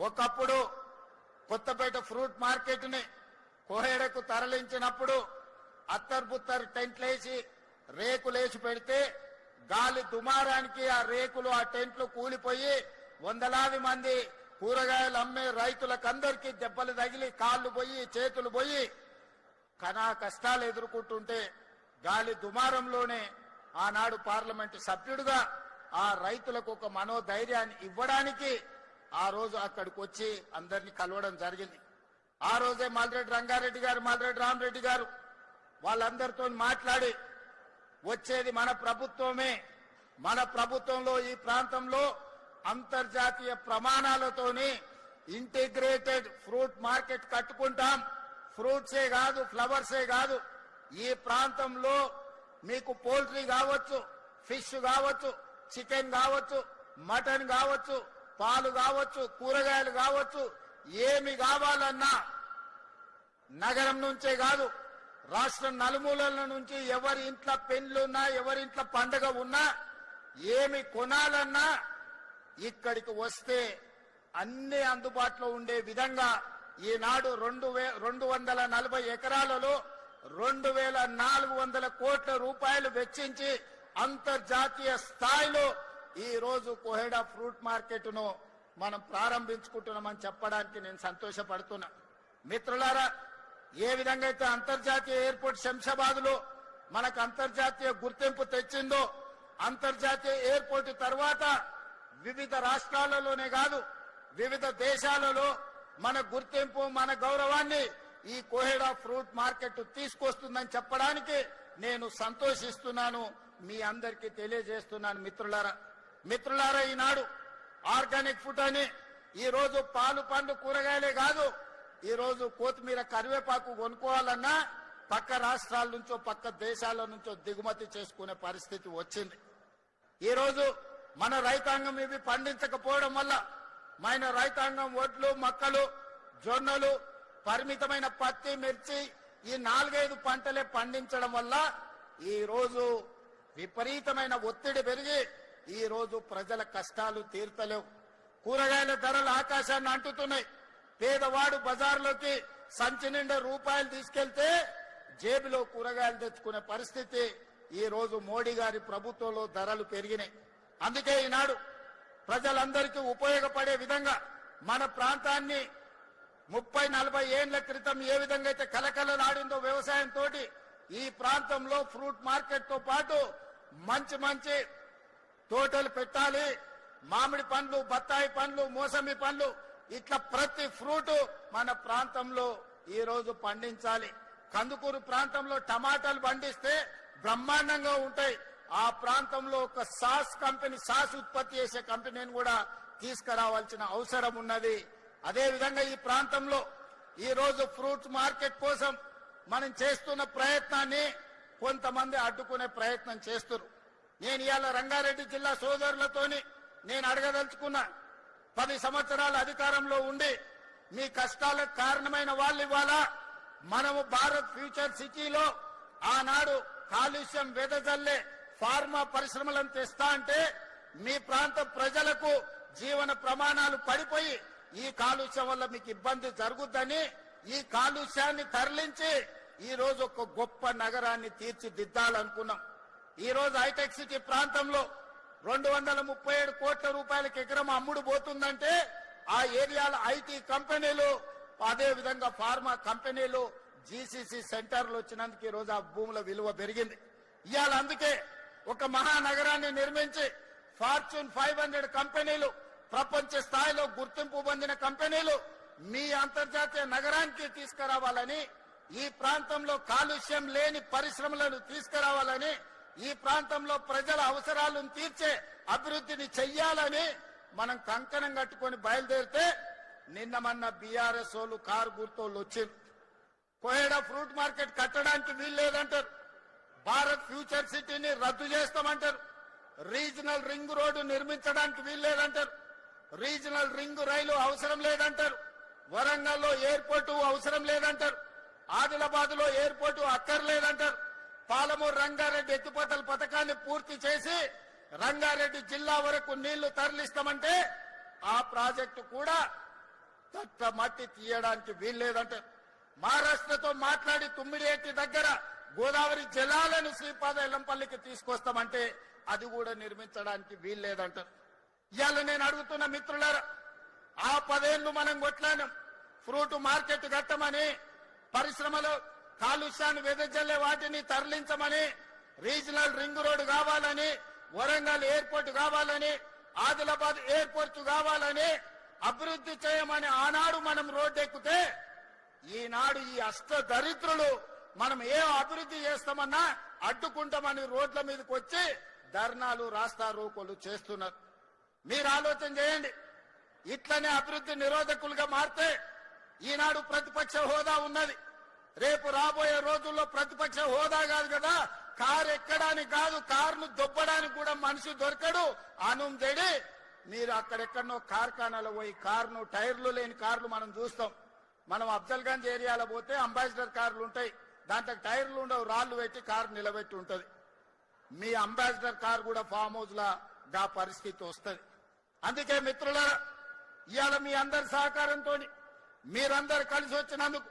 ఒకప్పుడు Kothapeta fruit market ని కోహేడకు తరలించినప్పుడు అత్తర్బుత్తర్ టెంట్లేసి రేకులేసి పెడితే గాలి దుమారానికి ఆ రేకులు ఆ టెంట్లు కూలిపోయి వందలాది మంది కూరగాయలు అమ్మే రైతులకందరికీ దెబ్బలు తగిలి కాళ్ళు పోయి చేతులు పోయి కష్టాలు ఎదుర్కొంటుంటే గాలి దుమారంలోనే ఆనాడు పార్లమెంటు సభ్యుడిగా ఆ రైతులకు ఒక మనోధైర్యాన్ని ఇవ్వడానికి ఆ రోజు అక్కడికి వచ్చి అందరినీ కలవడం జరిగింది. ఆ రోజే మల్రెడ్డి రంగారెడ్డి గారు, మల్రెడ్డి రామరెడ్డి గారు వాళ్ళందరితో మాట్లాడి వచ్చేది మన ప్రభుత్వమే, మన ప్రభుత్వంలో ఈ ప్రాంతంలో అంతర్జాతీయ ప్రమాణాలతోని ఇంటిగ్రేటెడ్ ఫ్రూట్ మార్కెట్ కట్టుకుంటాం. ఫ్రూట్సే కాదు, ఫ్లవర్సే కాదు, ఈ ప్రాంతంలో మీకు పోల్ట్రీ కావచ్చు, ఫిష్ కావచ్చు, చికెన్ కావచ్చు, మటన్ కావచ్చు, పాలు కావచ్చు, కూరగాయలు కావచ్చు, ఏమి కావాలన్నా నగరం నుంచే కాదు రాష్ట్రం నలుమూలల నుంచి ఎవరి ఇంట్లో పెళ్లున్నా ఎవరి ఇంట్లో పండగ ఉన్నా ఏమి కొనాలన్నా ఇక్కడికి వస్తే అన్ని అందుబాటులో ఉండే విధంగా ఈనాడు 240 ఎకరాలలో 2400 కోట్ల రూపాయలు వెచ్చించి అంతర్జాతీయ స్థాయిలో ఈ రోజు కోహెడా ఫ్రూట్ మార్కెట్ ను మనం ప్రారంభించుకుంటున్నామని చెప్పడానికి నేను సంతోషపడుతున్నా. మిత్రులారా, ఏ విధంగా అయితే అంతర్జాతీయ ఎయిర్పోర్ట్ శంషాబాద్ లో మనకు అంతర్జాతీయ గుర్తింపు తెచ్చిందో, అంతర్జాతీయ ఎయిర్పోర్ట్ తర్వాత వివిధ రాష్ట్రాలలోనే కాదు వివిధ దేశాలలో మన గుర్తింపు, మన గౌరవాన్ని ఈ కోహెడా ఫ్రూట్ మార్కెట్ తీసుకొస్తుందని చెప్పడానికి నేను సంతోషిస్తున్నాను, మీ అందరికీ తెలియజేస్తున్నాను. మిత్రులారా, ఈనాడు ఆర్గానిక్ ఫుడ్ అని ఈ రోజు పాలు పండ్లు కూరగాయలే కాదు, ఈ రోజు కొత్తిమీర కరివేపాకు కొనుక్కోవాలన్నా పక్క రాష్ట్రాల నుంచో పక్క దేశాల నుంచో దిగుమతి చేసుకునే పరిస్థితి వచ్చింది. ఈ రోజు మన రైతాంగం ఇవి పండించకపోవడం వల్ల మన రైతాంగం వడ్లు, మక్కలు, జొన్నలు, పరిమితమైన పత్తి, మిర్చి ఈ 4-5 పంటలే పండించడం వల్ల ఈ రోజు విపరీతమైన ఒత్తిడి పెరిగి ఈ రోజు ప్రజల కష్టాలు తీర్తలేవు. కూరగాయల ధరలు ఆకాశాన్ని అంటుతున్నాయి. పేదవాడు బజార్లోకి సంచి నిండా రూపాయలు తీసుకెళ్తే జేబులో కూరగాయలు తెచ్చుకునే పరిస్థితి ఈ రోజు మోడీ గారి ప్రభుత్వంలో ధరలు పెరిగినాయి. అందుకే ఈనాడు ప్రజలందరికీ ఉపయోగపడే విధంగా మన ప్రాంతాన్ని 30-40 ఏళ్ల క్రితం ఏ విధంగా అయితే కలకలలాడిందో వ్యవసాయంతో ఈ ప్రాంతంలో ఫ్రూట్ మార్కెట్ తో పాటు మంచి తోటలు పెట్టాలి. మామిడి పండ్లు, బత్తాయి పండ్లు, మోసంబి పండ్లు ఇట్లా ప్రతి ఫ్రూట్ మన ప్రాంతంలో ఈ రోజు పండించాలి. కందుకూరు ప్రాంతంలో టమాటాలు పండిస్తే బ్రహ్మాండంగా ఉంటాయి. ఆ ప్రాంతంలో ఒక సాస్ ఉత్పత్తి చేసే కంపెనీని కూడా తీసుకురావాల్సిన అవసరం ఉన్నది. అదే విధంగా ఈ ప్రాంతంలో ఈ రోజు ఫ్రూట్స్ మార్కెట్ కోసం మనం చేస్తున్న ప్రయత్నాన్ని కొంతమంది అడ్డుకునే ప్రయత్నం చేస్తున్నారు. నేను ఇవాళ రంగారెడ్డి జిల్లా సోదరులతోని నేను అడగదలుచుకున్నా, 10 సంవత్సరాల అధికారంలో ఉండి మీ కష్టాలకు కారణమైన వాళ్ళు ఇవాళ మనము భారత్ ఫ్యూచర్ సిటీలో ఆనాడు కాలుష్యం వెదజల్లే ఫార్మా పరిశ్రమలను తెస్తా అంటే మీ ప్రాంత ప్రజలకు జీవన ప్రమాణాలు పడిపోయి ఈ కాలుష్యం వల్ల మీకు ఇబ్బంది జరుగుద్దని ఈ కాలుష్యాన్ని తరలించి ఈ రోజు ఒక గొప్ప నగరాన్ని తీర్చిదిద్దాలనుకున్నాం. ఈ రోజు హైటెక్ సిటీ ప్రాంతంలో 237 కోట్ల రూపాయలకి ఎకరం అమ్ముడు పోతుందంటే ఆ ఏరియాల ఐటీ కంపెనీలు, అదే విధంగా ఫార్మా కంపెనీలు, జీసీసీ సెంటర్లు వచ్చినందుకు ఈ రోజు ఆ భూముల విలువ పెరిగింది. ఇవాళ అందుకే ఒక మహానగరాన్ని నిర్మించి ఫార్చ్యూన్ 500 కంపెనీలు, ప్రపంచ స్థాయిలో గుర్తింపు పొందిన కంపెనీలు మీ అంతర్జాతీయ నగరానికి తీసుకురావాలని, ఈ ప్రాంతంలో కాలుష్యం లేని పరిశ్రమలను తీసుకురావాలని, ఈ ప్రాంతంలో ప్రజల అవసరాలను తీర్చే అభివృద్ధిని చెయ్యాలని మనం కంకణం కట్టుకొని బయలుదేరితే నిన్న మొన్న బీఆర్ఎస్ వాళ్ళు కారు గుర్తోళ్ళు వచ్చారు. కోహెడా ఫ్రూట్ మార్కెట్ కట్టడానికి వీల్లేదంటారు, భారత్ ఫ్యూచర్ సిటీని రద్దు చేస్తామంటారు, రీజనల్ రింగ్ రోడ్డు నిర్మించడానికి వీల్లేదంటారు, రీజనల్ రింగ్ రైలు అవసరం లేదంటారు, వరంగల్లో ఎయిర్పోర్టు అవసరం లేదంటారు, ఆదిలాబాద్ లో ఎయిర్పోర్టు అక్కర్లేదంటారు, పాలమూరు రంగారెడ్డి ఎత్తిపోతల పథకాన్ని పూర్తి చేసి రంగారెడ్డి జిల్లా వరకు నీళ్లు తరలిస్తామంటే ఆ ప్రాజెక్టు కూడా తట్ట మట్టి తీయడానికి వీల్లేదంట. మహారాష్ట్రతో మాట్లాడి తుమ్మిడిఎట్టి దగ్గర గోదావరి జలాలను శ్రీపాద ఎల్లంపల్లికి తీసుకొస్తామంటే అది కూడా నిర్మించడానికి వీల్లేదంట. ఇవాళ నేను అడుగుతున్న మిత్రులారా, ఆ 10 ఏళ్లు మనం కొట్లాను ఫ్రూట్ మార్కెట్ కట్టమని, పరిశ్రమలో కాలుష్యాన్ని వెదజల్లే వాటిని తరలించమని, రీజనల్ రింగ్ రోడ్ కావాలని, వరంగల్ ఎయిర్పోర్ట్ కావాలని, ఆదిలాబాద్ ఎయిర్పోర్ట్ కావాలని, అభివృద్ధి చేయమని ఆనాడు మనం రోడ్డెక్కితే, ఈనాడు ఈ అష్ట దరిద్రులు మనం ఏ అభివృద్ధి చేస్తామన్నా అడ్డుకుంటామని రోడ్ల మీదకి వచ్చి ధర్నాలు రాస్తా రోకోలు చేస్తున్నారు. మీరు ఆలోచన చేయండి. ఇట్లనే అభివృద్ధి నిరోధకులుగా మారితే ఈనాడు ప్రతిపక్ష హోదా ఉన్నది. రేపు రాబోయే రోజుల్లో ప్రతిపక్ష హోదా కాదు కదా, కారు ఎక్కడానికి కాదు, కారును దొబ్బడానికి కూడా మనిషి దొరకడు. అనుందేడి మీరు అక్కడెక్కడనో కార్ఖానాలో పోయి కారును టైర్లు లేని కార్లు మనం చూస్తాం. మనం అఫ్జల్గంజ్ ఏరియాలో పోతే అంబాసిడర్ కార్లు ఉంటాయి, దాంట్లో టైర్లు ఉండవు, రాళ్లు పెట్టి కారు నిలబెట్టి ఉంటది. మీ అంబాసిడర్ కారు కూడా ఫామ్ హౌస్ లా పరిస్థితి వస్తుంది. అందుకే మిత్రులారా, ఇవాళ మీ అందరి సహకారంతో మీరందరు కలిసి వచ్చినందుకు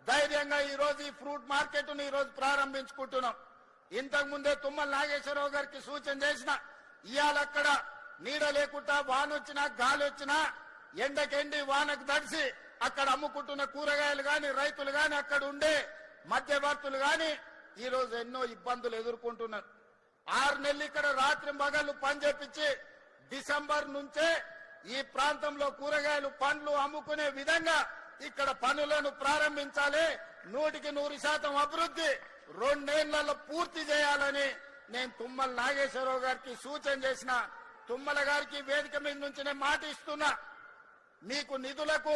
ధైర్యంగా ఈ రోజు ఈ ఫ్రూట్ మార్కెట్ ను ఈ రోజు ప్రారంభించుకుంటున్నాం. ఇంతకు ముందే తుమ్మల నాగేశ్వరరావు గారికి సూచన చేసిన, ఇవాళ అక్కడ నీడ లేకుండా వానొచ్చినా గాలి వచ్చినా ఎండకెండి వానకు తడిసి అక్కడ అమ్ముకుంటున్న కూరగాయలు గాని, రైతులు గాని, అక్కడ ఉండే మధ్యవర్తులు గాని ఈ రోజు ఎన్నో ఇబ్బందులు ఎదుర్కొంటున్నారు. 6 నెలలు ఇక్కడ రాత్రి మగళ్ళు పని చేపించి డిసెంబర్ నుంచే ఈ ప్రాంతంలో కూరగాయలు పండ్లు అమ్ముకునే విధంగా ఇక్కడ పనులను ప్రారంభించాలి. 100% అభివృద్ధి 2 ఏళ్లలో పూర్తి చేయాలని నేను తుమ్మల నాగేశ్వరరావు గారికి సూచన చేసిన. తుమ్మల గారికి వేదిక మీద నుంచి నేను మాట ఇస్తున్నా, మీకు నిధులకు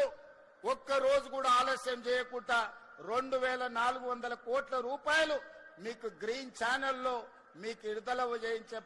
ఒక్క రోజు కూడా ఆలస్యం చేయకుండా 2400 కోట్ల రూపాయలు మీకు గ్రీన్ ఛానల్లో మీకు విడుదల చేయించే